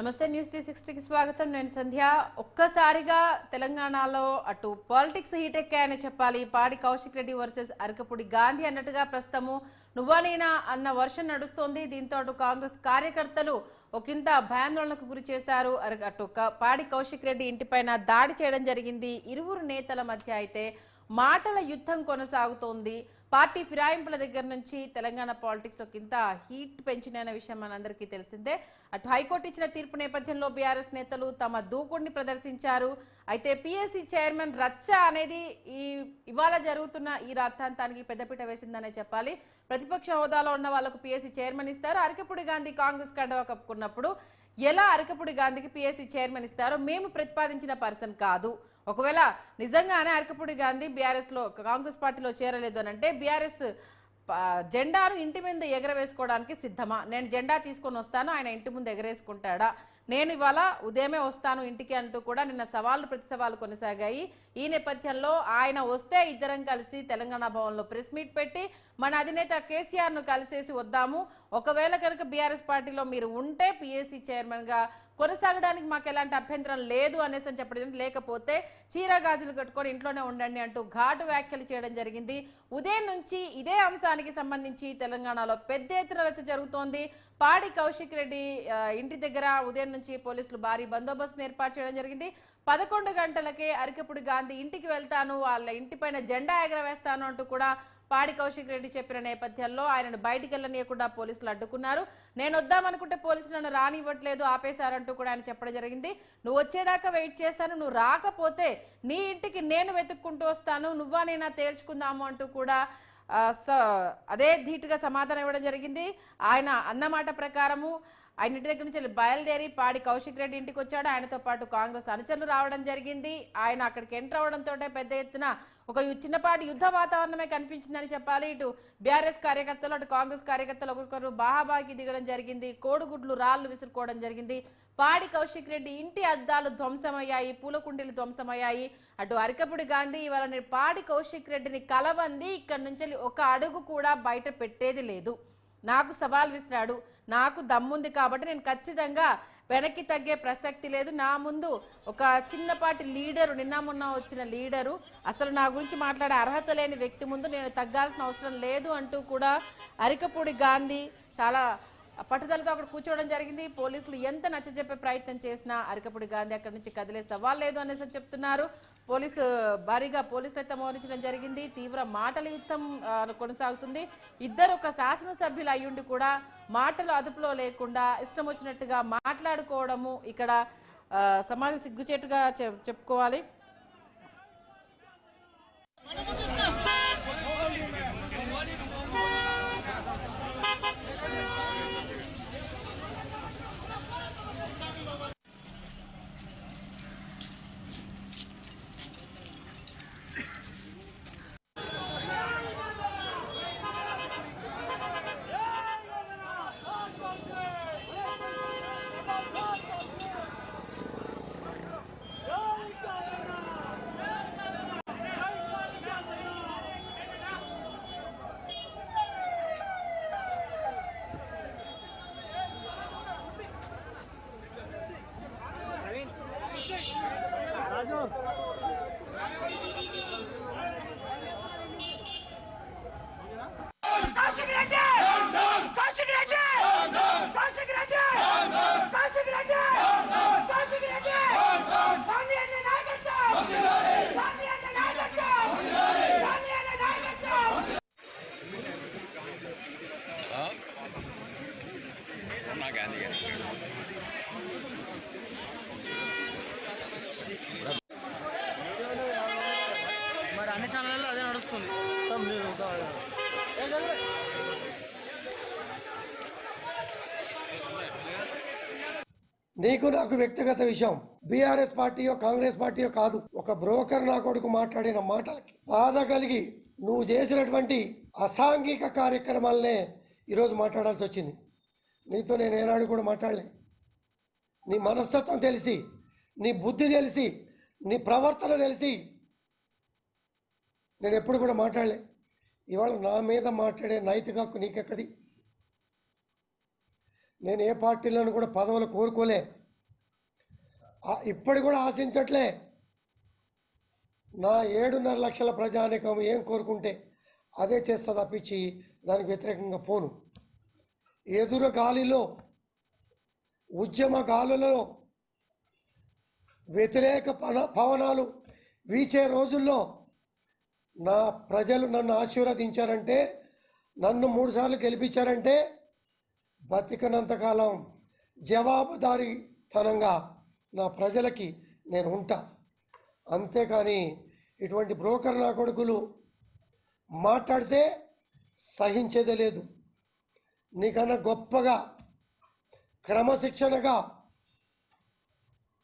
నమస్తే న్యూస్ 360 కి స్వాగతం. నేను సంధ్య. ఒక్కసారిగా తెలంగాణలో అటు పాలిటిక్స్ హీట్ ఎక్కాయని చెప్పాలి. పాడి కౌశిక్ రెడ్డి వర్సెస్ అరకపూడి గాంధీ అన్నట్టుగా ప్రస్తుతము నువ్వా నేనా అన్న వర్షన్ నడుస్తోంది. దీంతో అటు కాంగ్రెస్ కార్యకర్తలు ఒకంత భయాందోళనకు గురి చేశారు. అటు పాడి కౌశిక్ రెడ్డి ఇంటిపైన దాడి చేయడం జరిగింది. ఇరువురు నేతల మధ్య అయితే మాటల యుద్ధం కొనసాగుతోంది. పార్టీ ఫిరాయింపుల దగ్గర నుంచి తెలంగాణ పాలిటిక్స్ ఒకంత హీట్ పెంచిన విషయం మనందరికీ తెలిసిందే. అటు హైకోర్టు ఇచ్చిన తీర్పు నేపథ్యంలో బీఆర్ఎస్ నేతలు తమ దూకుడిని ప్రదర్శించారు. అయితే పీఎస్సీ చైర్మన్ రచ్చ అనేది ఇవాళ జరుగుతున్న ఈ రాద్ధాంతానికి పెద్దపీట వేసిందనే చెప్పాలి. ప్రతిపక్ష హోదాలో ఉన్న వాళ్లకు పీఎస్సీ చైర్మన్ ఇస్తారు. అరకపూడి గాంధీ కాంగ్రెస్ కండువా కప్పుకున్నప్పుడు ఎలా అరకపూడి గాంధీకి పీఎస్సీ చైర్మన్ ఇస్తారో మేము ప్రతిపాదించిన పర్సన్ కాదు. ఒకవేళ నిజంగానే అరకపూడి గాంధీ బీఆర్ఎస్ లో కాంగ్రెస్ పార్టీలో చేరలేదు అని అంటే బీఆర్ఎస్ జెండాను ఇంటి ముందు ఎగరవేసుకోవడానికి సిద్ధమా? నేను జెండా తీసుకొని వస్తాను, ఆయన ఇంటి ముందు ఎగరేసుకుంటాడా? నేను ఇవాళ ఉదయమే వస్తాను ఇంటికి అంటూ కూడా నిన్న సవాళ్లు ప్రతి సవాళ్లు కొనసాగాయి. ఈ నేపథ్యంలో ఆయన వస్తే ఇద్దరం కలిసి తెలంగాణ భవన్లో ప్రెస్ మీట్ పెట్టి మన అధినేత కేసీఆర్ ను కలిసేసి వద్దాము. ఒకవేళ కనుక బీఆర్ఎస్ పార్టీలో మీరు ఉంటే పీఎస్సీ చైర్మన్ గా కొనసాగడానికి మాకు ఎలాంటి అభ్యంతరం లేదు అనేసి అని చెప్పడం, లేకపోతే చీర గాజులు కట్టుకొని ఇంట్లోనే ఉండండి అంటూ ఘాటు వ్యాఖ్యలు చేయడం జరిగింది. ఉదయం నుంచి ఇదే అంశానికి సంబంధించి తెలంగాణలో పెద్ద ఎత్తున రచ్చ జరుగుతోంది. పాడి కౌశిక్ రెడ్డి ఇంటి దగ్గర ఉదయం నుంచి పోలీసులు భారీ బందోబస్తును ఏర్పాటు చేయడం జరిగింది. 11 గంటలకే అరకపూడి గాంధీ ఇంటికి వెళ్తాను, వాళ్ళ ఇంటిపైన జెండా ఎగరవేస్తాను అంటూ కూడా పాడి కౌశిక్ రెడ్డి చెప్పిన నేపథ్యంలో ఆయనను బయటికి వెళ్ళనీయకుండా పోలీసులు అడ్డుకున్నారు. నేను వద్దామనుకుంటే పోలీసులు నన్ను రానివ్వట్లేదు, ఆపేశారంటూ కూడా ఆయన చెప్పడం జరిగింది. నువ్వు వచ్చేదాకా వెయిట్ చేస్తాను, నువ్వు రాకపోతే నీ ఇంటికి నేను వెతుక్కుంటూ వస్తాను, నువ్వా నేనా తేల్చుకుందాము అంటూ కూడా అదే ధీటుగా సమాధానం ఇవ్వడం జరిగింది. ఆయన అన్నమాట ప్రకారము ఆయన ఇంటి దగ్గర నుంచి బయలుదేరి పాడి కౌశిక్ రెడ్డి ఇంటికి వచ్చాడు. ఆయనతో పాటు కాంగ్రెస్ అనుచరులు రావడం జరిగింది. ఆయన అక్కడికి ఎంటర్ అవడంతో పెద్ద ఎత్తున ఒక చిన్నపాటి యుద్ధ వాతావరణమే కనిపించిందని చెప్పాలి. ఇటు బీఆర్ఎస్ కార్యకర్తలు అటు కాంగ్రెస్ కార్యకర్తలు ఒకరికొకరు బాహాబాకి దిగడం జరిగింది. కోడిగుడ్లు రాళ్లు విసురుకోవడం జరిగింది. పాడి కౌశిక్ రెడ్డి ఇంటి అద్దాలు ధ్వంసమయ్యాయి, పూలకుండీలు ధ్వంసమయ్యాయి. అటు అరకపూడి గాంధీ ఇవాళ పాడి కౌశిక్ రెడ్డిని కలవంది, ఇక్కడి నుంచి ఒక అడుగు కూడా బయట పెట్టేది లేదు, నాకు సవాల్ విసిరాడు, నాకు దమ్ముంది కాబట్టి నేను ఖచ్చితంగా వెనక్కి తగ్గే ప్రసక్తి లేదు, నా ముందు ఒక చిన్నపాటి లీడరు, నిన్న మొన్న వచ్చిన లీడరు, అసలు నా గురించి మాట్లాడే అర్హత లేని వ్యక్తి ముందు నేను తగ్గాల్సిన అవసరం లేదు అంటూ కూడా అరకపూడి గాంధీ చాలా పట్టుదలతో అక్కడ కూర్చోవడం జరిగింది. పోలీసులు ఎంత నచ్చజెప్పే ప్రయత్నం చేసినా అరకపూడి గాంధీ అక్కడి నుంచి కదిలే సవాల్ లేదు అనేసి చెప్తున్నారు. భారీగా పోలీసులు అయితే మోహరించడం జరిగింది. తీవ్ర మాటల యుద్ధం కొనసాగుతుంది. ఇద్దరు ఒక శాసనసభ్యులు అయ్యుండి కూడా మాటలు అదుపులో లేకుండా ఇష్టం వచ్చినట్టుగా మాట్లాడుకోవడము ఇక్కడ సమాజం సిగ్గుచేటుగా చెప్పుకోవాలి. మరి అన్ని ఛానళ్ళలో అదే నడుస్తుంది. నీకు నాకు వ్యక్తిగత విషయం, బీఆర్ఎస్ పార్టీయో కాంగ్రెస్ పార్టీయో కాదు. ఒక బ్రోకర్ నా కొడుకు మాట్లాడిన మాటలకి బాధ కలిగి నువ్వు చేసినటువంటి అసాంఘిక కార్యక్రమాలనే ఈరోజు మాట్లాడాల్సి వచ్చింది. నీతో నేను ఏనాడు కూడా మాట్లాడలే. నీ మనస్తత్వం తెలిసి, నీ బుద్ధి తెలిసి, నీ ప్రవర్తన తెలిసి నేను ఎప్పుడు కూడా మాట్లాడలే. ఇవాళ నా మీద మాట్లాడే నైతిక హక్కు నీకెక్కడి? నేను ఏ పార్టీలోనూ కూడా పదవులు కోరుకోలే. ఇప్పటి కూడా ఆశించట్లే. నా 7.5 లక్షల ప్రజానికం ఏం కోరుకుంటే అదే చేస్తా తప్పించి దానికి వ్యతిరేకంగా పోను. ఎదురు గాలిలో, ఉద్యమ గాలులలో వ్యతిరేక పవనాలు వీచే రోజుల్లో నా ప్రజలు నన్ను ఆశీర్వదించారంటే, నన్ను 3 సార్లు గెలిపించారంటే బతికినంతకాలం జవాబుదారీతనంగా నా ప్రజలకి నేను ఉంటా. అంతేకాని ఇటువంటి బ్రోకర్ నా కొడుకులు మాట్లాడితే సహించేదే లేదు. నీకన్నా గొప్పగా క్రమశిక్షణగా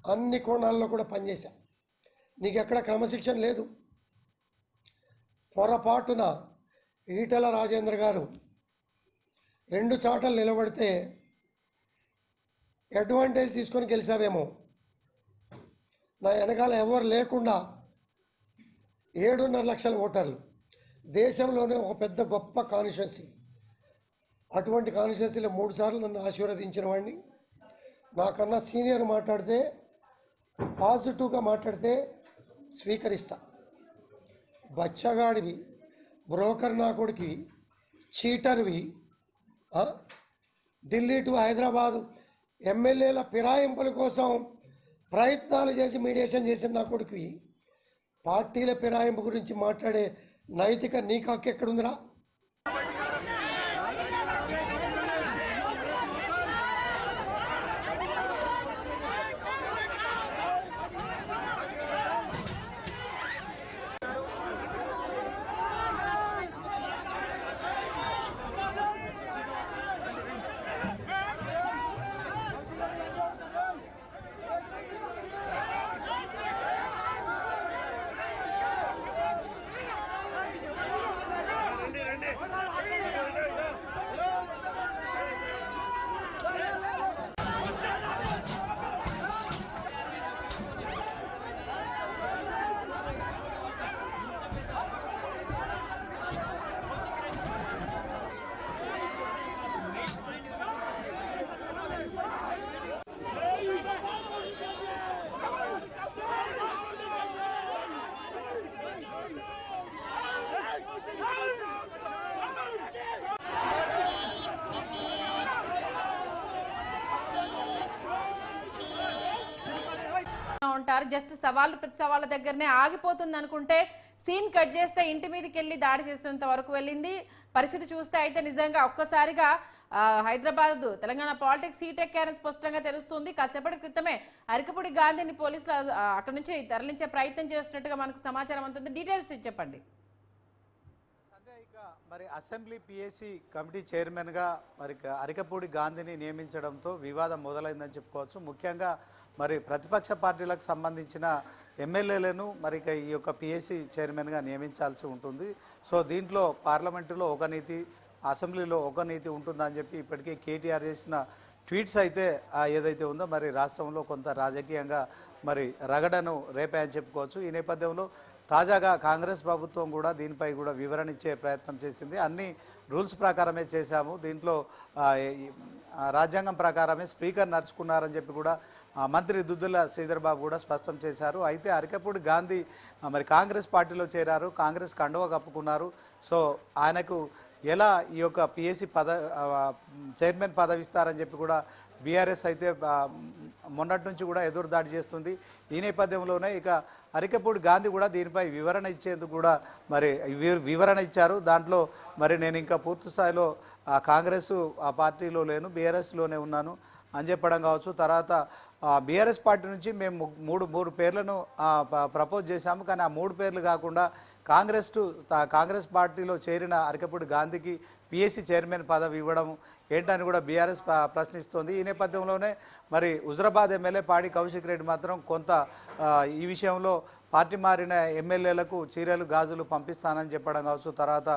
అన్ని కోణాల్లో కూడా పనిచేశా. నీకు ఎక్కడ క్రమశిక్షణ లేదు. పొరపాటున ఈటల రాజేంద్ర గారు 2 చాటలు నిలబడితే అడ్వాంటేజ్ తీసుకొని గెలిచావేమో. నా వెనకాల ఎవరు లేకుండా 7.5 లక్షల ఓటర్లు, దేశంలోనే ఒక పెద్ద గొప్ప కాన్స్టిట్యున్సీ. అటువంటి కాన్స్టిట్యున్సీలో 3 సార్లు నన్ను ఆశీర్వదించిన వాడిని. నాకన్నా సీనియర్ మాట్లాడితే, పాజిటివ్గా మాట్లాడితే స్వీకరిస్తా. బచ్చగాడివి, బ్రోకర్ నా కొడుకి, చీటర్వి, ఢిల్లీ టు హైదరాబాదు ఎమ్మెల్యేల ఫిరాయింపుల కోసం ప్రయత్నాలు చేసి మీడియేషన్ చేసిన నా కొడుకు పార్టీల ఫిరాయింపు గురించి మాట్లాడే నైతిక నీకు హక్కు ఎక్కడుందిరా? ఉంటారు. జస్ట్ సవాళ్ళు ప్రతి సవాళ్ళ దగ్గరనే ఆగిపోతుంది అనుకుంటే సీన్ కట్ చేస్తే ఇంటి మీదకి వెళ్ళి దాడి చేసేంత వరకు వెళ్ళింది. పరిస్థితి చూస్తే అయితే నిజంగా ఒక్కసారిగా హైదరాబాద్ తెలంగాణ పాలిటిక్స్ హీట్ ఎక్కారని స్పష్టంగా తెలుస్తుంది. కాసేపటి క్రితమే అరికపూడి గాంధీని పోలీసులు అక్కడి నుంచి తరలించే ప్రయత్నం చేస్తున్నట్టుగా మనకు సమాచారం అందుతుంది. డీటెయిల్స్ చెప్పండి. మరి అసెంబ్లీ పిఎస్సి కమిటీ చైర్మన్గా మరి అరికపూడి గాంధీని నియమించడంతో వివాదం మొదలైందని చెప్పుకోవచ్చు. ముఖ్యంగా మరి ప్రతిపక్ష పార్టీలకు సంబంధించిన ఎమ్మెల్యేలను మరి ఈ యొక్క పిఎస్సి చైర్మన్గా నియమించాల్సి ఉంటుంది. సో దీంట్లో పార్లమెంటులో ఒక నీతి, అసెంబ్లీలో ఒక నీతి ఉంటుందని చెప్పి ఇప్పటికే కేటీఆర్ చేసిన ట్వీట్స్ అయితే ఏదైతే ఉందో మరి రాష్ట్రంలో కొంత రాజకీయంగా మరి రగడను రేపాయని చెప్పుకోవచ్చు. ఈ నేపథ్యంలో తాజాగా కాంగ్రెస్ ప్రభుత్వం కూడా దీనిపై కూడా వివరణ ఇచ్చే ప్రయత్నం చేసింది. అన్ని రూల్స్ ప్రకారమే చేశాము, దీంట్లో రాజ్యాంగం ప్రకారమే స్పీకర్ నడుచుకున్నారని చెప్పి కూడా మంత్రి దుద్దుల శ్రీధర్ బాబు కూడా స్పష్టం చేశారు. అయితే అరికపూడి గాంధీ మరి కాంగ్రెస్ పార్టీలో చేరారు, కాంగ్రెస్ కండువా కప్పుకున్నారు. సో ఆయనకు ఎలా ఈ యొక్క పిఎస్సి చైర్మన్ పదవి ఇస్తారని చెప్పి కూడా బీఆర్ఎస్ అయితే మొన్నటి నుంచి కూడా ఎదురుదాడి చేస్తుంది. ఈ నేపథ్యంలోనే ఇక అరికపూడి గాంధీ కూడా దీనిపై వివరణ ఇచ్చేందుకు కూడా మరి వివరణ ఇచ్చారు. దాంట్లో మరి నేను ఇంకా పూర్తి స్థాయిలో కాంగ్రెస్ ఆ పార్టీలో లేను, బీఆర్ఎస్లోనే ఉన్నాను అని చెప్పడం కావచ్చు. తర్వాత బీఆర్ఎస్ పార్టీ నుంచి మేము మూడు పేర్లను ప్రపోజ్ చేశాము, కానీ ఆ 3 పేర్లు కాకుండా కాంగ్రెస్ పార్టీలో చేరిన అరికపూడి గాంధీకి పిఎస్సి చైర్మన్ పదవి ఇవ్వడం ఏంటని కూడా బీఆర్ఎస్ ప్రశ్నిస్తోంది. ఈ నేపథ్యంలోనే మరి హుజరాబాద్ ఎమ్మెల్యే పాడి కౌశిక్ రెడ్డి మాత్రం కొంత ఈ విషయంలో పార్టీ మారిన ఎమ్మెల్యేలకు చీరలు గాజులు పంపిస్తానని చెప్పడం కావచ్చు. తర్వాత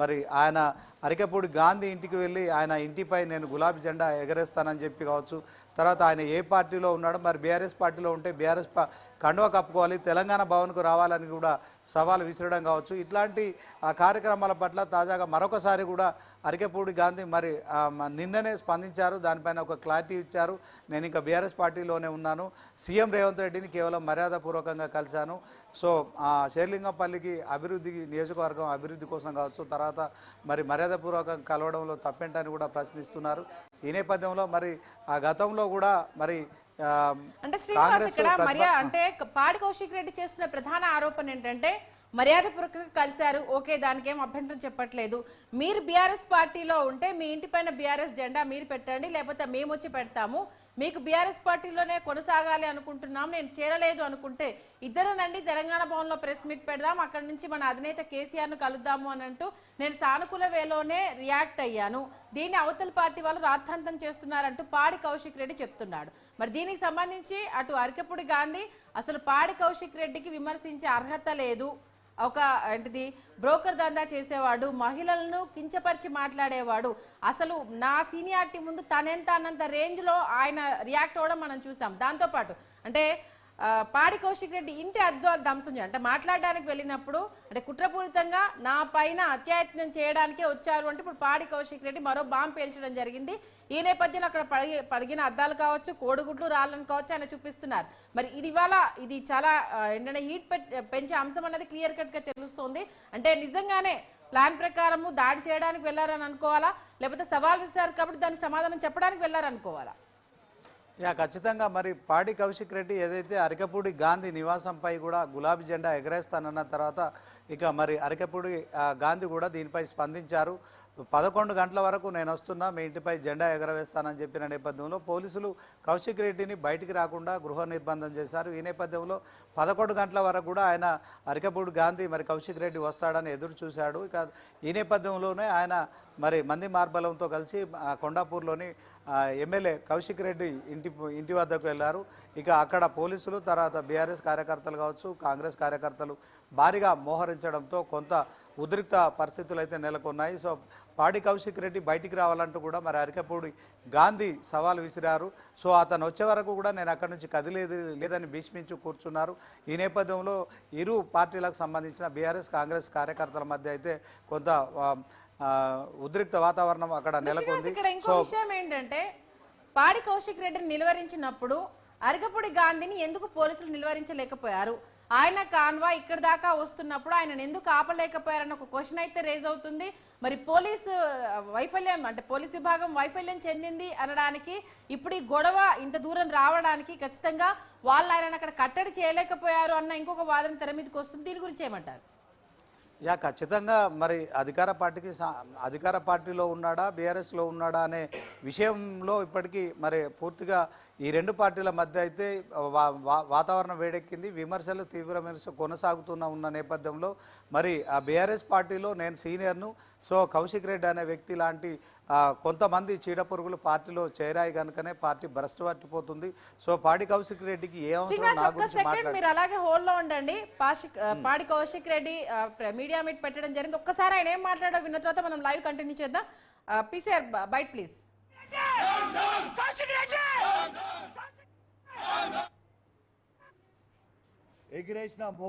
మరి ఆయన అరికపూడి గాంధీ ఇంటికి వెళ్ళి ఆయన ఇంటిపై నేను గులాబీ జెండా ఎగరేస్తానని చెప్పి కావచ్చు. తర్వాత ఆయన ఏ పార్టీలో ఉన్నాడో మరి బీఆర్ఎస్ పార్టీలో ఉంటే బీఆర్ఎస్ కండువా కప్పుకోవాలి, తెలంగాణ భవన్కు రావాలని కూడా సవాల్ విసరడం కావచ్చు. ఇట్లాంటి కార్యక్రమాల పట్ల తాజాగా మరొకసారి కూడా అరికెపూడి గాంధీ మరి నిన్ననే స్పందించారు, దానిపైన ఒక క్లారిటీ ఇచ్చారు. నేను ఇంకా బీఆర్ఎస్ పార్టీలోనే ఉన్నాను, సీఎం రేవంత్ రెడ్డిని కేవలం మర్యాదపూర్వకంగా కలిశాను. సో శేర్లింగంపల్లికి అభివృద్ధికి, నియోజకవర్గం అభివృద్ధి కోసం కావచ్చు, తర్వాత మరి మర్యాదపూర్వకంగా కలవడంలో తప్పేంటని కూడా ప్రశ్నిస్తున్నారు. ఈ నేపథ్యంలో మరి ఆ గతంలో కూడా మరి అంటే శ్రీనివాస్ ఇక్కడ అంటే పాడి కౌశిక్ రెడ్డి చేస్తున్న ప్రధాన ఆరోపణ ఏంటంటే మర్యాదపూర్వకంగా కలిశారు, ఓకే, దానికి ఏం అభ్యంతరం చెప్పట్లేదు. మీరు బీఆర్ఎస్ పార్టీలో ఉంటే మీ ఇంటి పైన బీఆర్ఎస్ జెండా మీరు పెట్టండి, లేకపోతే మేము వచ్చి పెడతాము, మీకు బీఆర్ఎస్ పార్టీలోనే కొనసాగాలి అనుకుంటున్నాం, నేను చేరలేదు అనుకుంటే ఇద్దరనండి తెలంగాణ భవన్లో ప్రెస్ మీట్ పెడదాం, అక్కడ నుంచి మన అధినేత కేసీఆర్ను కలుద్దాము అని అంటూ నేను సానుకూల వేలోనే రియాక్ట్ అయ్యాను, దీన్ని అవతల పార్టీ వాళ్ళు రాద్ధాంతం చేస్తున్నారంటూ పాడి కౌశిక్ రెడ్డి చెప్తున్నాడు. మరి దీనికి సంబంధించి అటు అరికెపూడి గాంధీ అసలు పాడి కౌశిక్ రెడ్డికి విమర్శించే అర్హత లేదు, ఒక ఏంటిది బ్రోకర్ దందా చేసేవాడు, మహిళలను కించపరిచి మాట్లాడేవాడు, అసలు నా సీనియారిటీ ముందు తనెంత అన్నంత రేంజ్లో ఆయన రియాక్ట్ అవ్వడం మనం చూసాం. దాంతోపాటు అంటే పాడి కౌశిక్ రెడ్డి ఇంటి అద్దాలు ధ్వంసం అంటే మాట్లాడడానికి వెళ్ళినప్పుడు అంటే కుట్రపూరితంగా నా పైన అత్యాయత్నం చేయడానికే వచ్చారు అంటే ఇప్పుడు పాడి కౌశిక్ రెడ్డి మరో బాంబు పేల్చడం జరిగింది. ఈ నేపథ్యంలో అక్కడ పడిగిన అద్దాలు కావచ్చు, కోడిగుడ్లు రాళ్ళను కావచ్చు ఆయన చూపిస్తున్నారు. మరి ఇది ఇవాళ ఇది చాలా ఏంటంటే హీట్ పెంచే అంశం అనేది క్లియర్ కట్ గా తెలుస్తుంది. అంటే నిజంగానే ప్లాన్ ప్రకారము దాడి చేయడానికి వెళ్ళారని అనుకోవాలా, లేకపోతే సవాల్ విసిరారు కాబట్టి దానికి సమాధానం చెప్పడానికి వెళ్ళారనుకోవాలా? ఖచ్చితంగా మరి పాడి కౌశిక్ రెడ్డి ఏదైతే అరికెపూడి గాంధీ నివాసంపై కూడా గులాబీ జెండా ఎగరేస్తానన్న తర్వాత ఇక మరి అరికెపూడి గాంధీ కూడా దీనిపై స్పందించారు. 11 గంటల వరకు నేను వస్తున్నా, మీ ఇంటిపై జెండా ఎగరవేస్తానని చెప్పిన నేపథ్యంలో పోలీసులు కౌశిక్ రెడ్డిని బయటికి రాకుండా గృహ నిర్బంధం చేశారు. ఈ నేపథ్యంలో 11 గంటల వరకు కూడా ఆయన అరికెపూడి గాంధీ మరి కౌశిక్ రెడ్డి వస్తాడని ఎదురు చూశాడు. ఇక ఈ నేపథ్యంలోనే ఆయన మరి మంది మార్బలంతో కలిసి కొండాపూర్లోని ఎమ్మెల్యే కౌశిక్ రెడ్డి ఇంటి వద్దకు వెళ్ళారు. ఇక అక్కడ పోలీసులు, తర్వాత బీఆర్ఎస్ కార్యకర్తలు కావచ్చు, కాంగ్రెస్ కార్యకర్తలు భారీగా మోహరించడంతో కొంత ఉద్రిక్త పరిస్థితులు అయితే నెలకొన్నాయి. సో పాడి కౌశిక్ రెడ్డి బయటికి రావాలంటూ కూడా మరి అరికెపూడి గాంధీ సవాల్ విసిరారు. సో అతను వచ్చే వరకు కూడా నేను అక్కడి నుంచి లేదని భీష్మించి కూర్చున్నారు. ఈ నేపథ్యంలో ఇరు పార్టీలకు సంబంధించిన బీఆర్ఎస్, కాంగ్రెస్ కార్యకర్తల మధ్య అయితే కొంత ఉద్రిక్త వాతావరణం అక్కడ నెలకొంది. ఇక్కడ ఇంకో విషయం ఏంటంటే పాడి కౌశిక్ రెడ్డిని నిలువరించినప్పుడు అరికెపూడి గాంధీని ఎందుకు పోలీసులు నిలువరించలేకపోయారు? ఆయన కాన్వా ఇక్కడ దాకా వస్తున్నప్పుడు ఆయన ఎందుకు ఆపలేకపోయారన్న ఒక క్వశ్చన్ అయితే రేజ్ అవుతుంది. మరి పోలీసు వైఫల్యం అంటే పోలీస్ విభాగం వైఫల్యం చెందింది అనడానికి ఇప్పుడు ఈ గొడవ ఇంత దూరం రావడానికి ఖచ్చితంగా వాళ్ళు ఆయన అక్కడ కట్టడి చేయలేకపోయారు అన్న ఇంకొక వాదన తెర మీదకి వస్తుంది. దీని గురించి ఏమంటారు? ఖచ్చితంగా మరి అధికార పార్టీలో ఉన్నాడా, బీఆర్ఎస్లో ఉన్నాడా అనే విషయంలో ఇప్పటికీ మరి పూర్తిగా ఈ రెండు పార్టీల మధ్య అయితే వాతావరణం వేడెక్కింది. విమర్శలు తీవ్ర కొనసాగుతున్న నేపథ్యంలో మరి ఆ బీఆర్ఎస్ పార్టీలో నేను సీనియర్ను, సో కౌశిక్ రెడ్డి అనే వ్యక్తి లాంటి కొంతమంది చీడపురుగులు పార్టీలో చేరాయి కనుకనే పార్టీ భ్రష్టు పట్టిపోతుంది. సో పాడి కౌశిక్ రెడ్డికి ఏ అవసరం మీరు అలాగే హోల్డ్ లో ఉండండి. పాడి కౌశిక్ రెడ్డి మీడియా మీట్ పెట్టడం జరిగింది. ఒక్కసారి ఆయన ఏం మాట్లాడో విన్న తర్వాత మనం లైవ్ కంటిన్యూ చేద్దాం. PCR byte please. ఎగిరేసిన